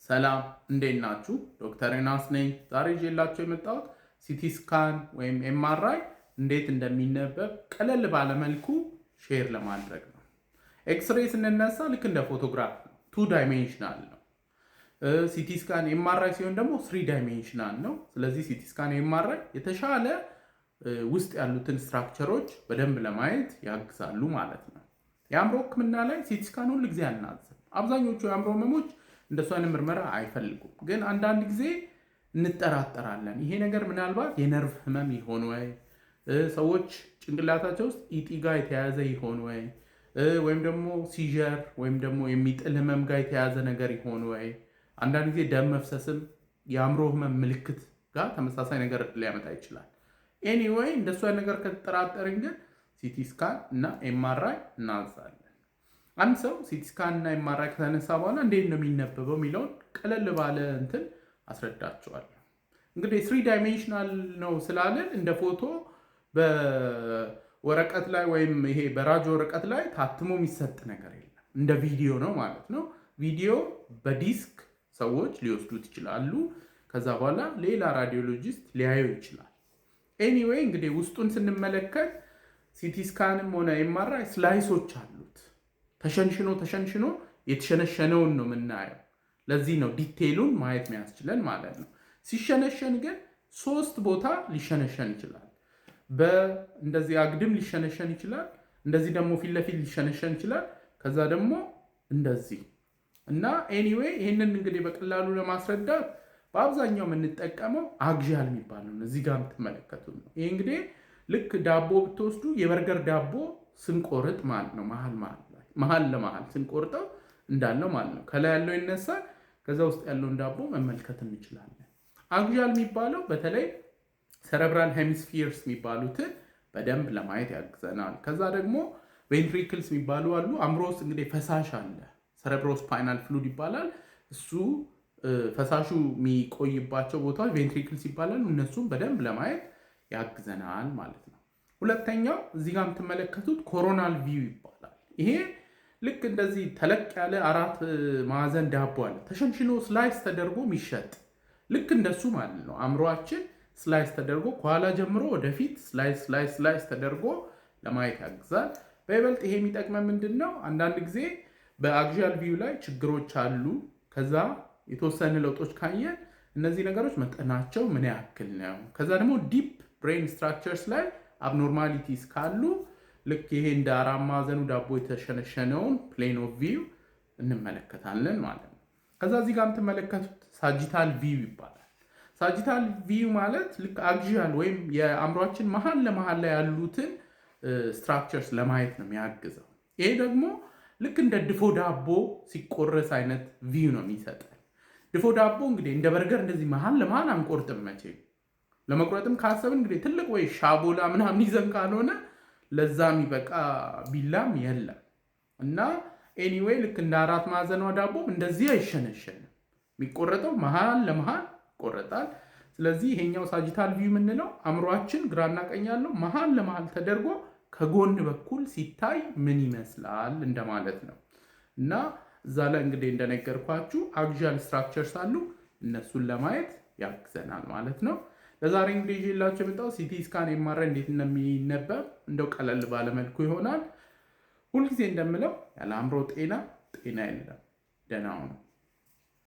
ሰላም እንዴት ናችሁ? ዶክተር ዮናስ ነኝ። ዛሬ ይዤላችሁ የመጣሁት ሲቲ ስካን ወይም ኤምአርአይ እንዴት እንደሚነበብ ቀለል ባለ መልኩ ሼር ለማድረግ ነው። ኤክስሬይ ስንነሳ ልክ እንደ ፎቶግራፍ ነው፣ 2 ዳይሜንሽናል ነው። ሲቲ ስካን ኤምአርአይ ሲሆን ደግሞ 3 ዳይሜንሽናል ነው። ስለዚህ ሲቲ ስካን ኤምአርአይ የተሻለ ውስጥ ያሉትን ስትራክቸሮች በደንብ ለማየት ያግዛሉ ማለት ነው። የአእምሮ ሕክምና ላይ ሲቲ ስካን ሁል ጊዜ አናዝም። አብዛኞቹ የአእምሮ ህመሞች እንደሱ አይነት ምርመራ አይፈልጉም። ግን አንዳንድ ጊዜ እንጠራጠራለን። ይሄ ነገር ምናልባት የነርቭ ህመም ይሆን ወይ፣ ሰዎች ጭንቅላታቸው ውስጥ ኢጢ ጋር የተያያዘ ይሆን ወይ፣ ወይም ደግሞ ሲዠር ወይም ደግሞ የሚጥል ህመም ጋር የተያያዘ ነገር ይሆን ወይ፣ አንዳንድ ጊዜ ደም መፍሰስም የአእምሮ ህመም ምልክት ጋር ተመሳሳይ ነገር ሊያመጣ ይችላል። ኤኒዌይ እንደሱ አይነት ነገር ከተጠራጠርን ግን ሲቲ ስካን እና ኤምአርአይ እናዛለን። አንድ ሰው ሲቲ ስካን እና ኤምአርአይ ከተነሳ በኋላ እንዴት ነው የሚነበበው የሚለውን ቀለል ባለ እንትን አስረዳቸዋለሁ። እንግዲህ 3 ዳይሜንሽናል ነው ስላለን እንደ ፎቶ በወረቀት ላይ ወይም ይሄ በራጅ ወረቀት ላይ ታትሞ የሚሰጥ ነገር የለም። እንደ ቪዲዮ ነው ማለት ነው። ቪዲዮ በዲስክ ሰዎች ሊወስዱት ይችላሉ። ከዛ በኋላ ሌላ ራዲዮሎጂስት ሊያየው ይችላል። ኤኒዌይ እንግዲህ ውስጡን ስንመለከት ሲቲ ስካንም ሆነ ኤምአርአይ ስላይሶች አሉት። ተሸንሽኖ የተሸነሸነውን ነው የምናየው። ለዚህ ነው ዲቴይሉን ማየት የሚያስችለን ማለት ነው። ሲሸነሸን ግን 3 ቦታ ሊሸነሸን ይችላል። እንደዚህ አግድም ሊሸነሸን ይችላል። እንደዚህ ደግሞ ፊት ለፊት ሊሸነሸን ይችላል። ከዛ ደግሞ እንደዚህ እና ኤኒዌይ ይህንን እንግዲህ በቀላሉ ለማስረዳት በአብዛኛው የምንጠቀመው አግዣል የሚባል ነው። እዚህ ጋር የምትመለከቱት ነው። ይሄ እንግዲህ ልክ ዳቦ ብትወስዱ የበርገር ዳቦ ስንቆርጥ ማለት ነው መሀል ለመሀል ስንቆርጠው እንዳለው ማለት ነው። ከላይ ያለው ይነሳል። ከዛ ውስጥ ያለውን ዳቦ መመልከት እንችላለን። አግዣል የሚባለው በተለይ ሰረብራል ሄሚስፊርስ የሚባሉትን በደንብ ለማየት ያግዘናል። ከዛ ደግሞ ቬንትሪክልስ የሚባሉ አሉ። አእምሮ ውስጥ እንግዲህ ፈሳሽ አለ፣ ሰረብሮስፓይናል ፍሉድ ይባላል። እሱ ፈሳሹ የሚቆይባቸው ቦታዎች ቬንትሪክልስ ይባላሉ። እነሱም በደንብ ለማየት ያግዘናል ማለት ነው። ሁለተኛው እዚህ ጋር የምትመለከቱት ኮሮናል ቪው ይባላል። ይሄ ልክ እንደዚህ ተለቅ ያለ 4 ማዕዘን ዳቦ አለ፣ ተሸንሽኖ ስላይስ ተደርጎ የሚሸጥ ልክ እንደሱ ማለት ነው። አእምሯችን ስላይስ ተደርጎ ከኋላ ጀምሮ ወደፊት ስላይስ ተደርጎ ለማየት ያግዛል። በይበልጥ ይሄ የሚጠቅመን ምንድን ነው? አንዳንድ ጊዜ በአግዣል ቪው ላይ ችግሮች አሉ። ከዛ የተወሰኑ ለውጦች ካየን እነዚህ ነገሮች መጠናቸው ምን ያክል ነው፣ ከዛ ደግሞ ዲፕ ብሬን ስትራክቸርስ ላይ አብኖርማሊቲስ ካሉ ልክ ይሄ እንደ 4 ማዕዘኑ ዳቦ የተሸነሸነውን ፕሌን ኦፍ ቪው እንመለከታለን ማለት ነው። ከዛ እዚህ ጋር የምትመለከቱት ሳጂታል ቪው ይባላል። ሳጂታል ቪው ማለት ልክ አግዣል ወይም የአእምሯችን መሀል ለመሀል ላይ ያሉትን ስትራክቸርስ ለማየት ነው የሚያግዘው። ይሄ ደግሞ ልክ እንደ ድፎ ዳቦ ሲቆረስ አይነት ቪው ነው የሚሰጠን። ድፎ ዳቦ እንግዲህ እንደ በርገር እንደዚህ መሀል ለመሀል አንቆርጥም መቼም። ለመቁረጥም ካሰብን እንግዲህ ትልቅ ወይ ሻቦላ ምናምን ይዘን ካልሆነ ለዛ የሚበቃ ቢላም የለም እና ኤኒዌይ ልክ እንደ 4 ማዕዘኗ ዳቦም እንደዚህ አይሸነሸንም። የሚቆረጠው መሀል ለመሀል ይቆረጣል። ስለዚህ ይሄኛው ሳጂታል ቪው የምንለው አእምሯችን ግራና ቀኝ ያለው መሀል ለመሀል ተደርጎ ከጎን በኩል ሲታይ ምን ይመስላል እንደማለት ነው። እና እዛ ላይ እንግዲህ እንደነገርኳችሁ አግዣል ስትራክቸርስ አሉ፣ እነሱን ለማየት ያግዘናል ማለት ነው። ለዛሬ እንግዲህ ይዤላችሁ የመጣሁት ሲቲ ስካን ኤምአርአይ እንዴት እንደሚነበብ እንደው ቀለል ባለመልኩ ይሆናል። ሁልጊዜ እንደምለው ያለ አእምሮ ጤና የለም። ደህና ሁኑ።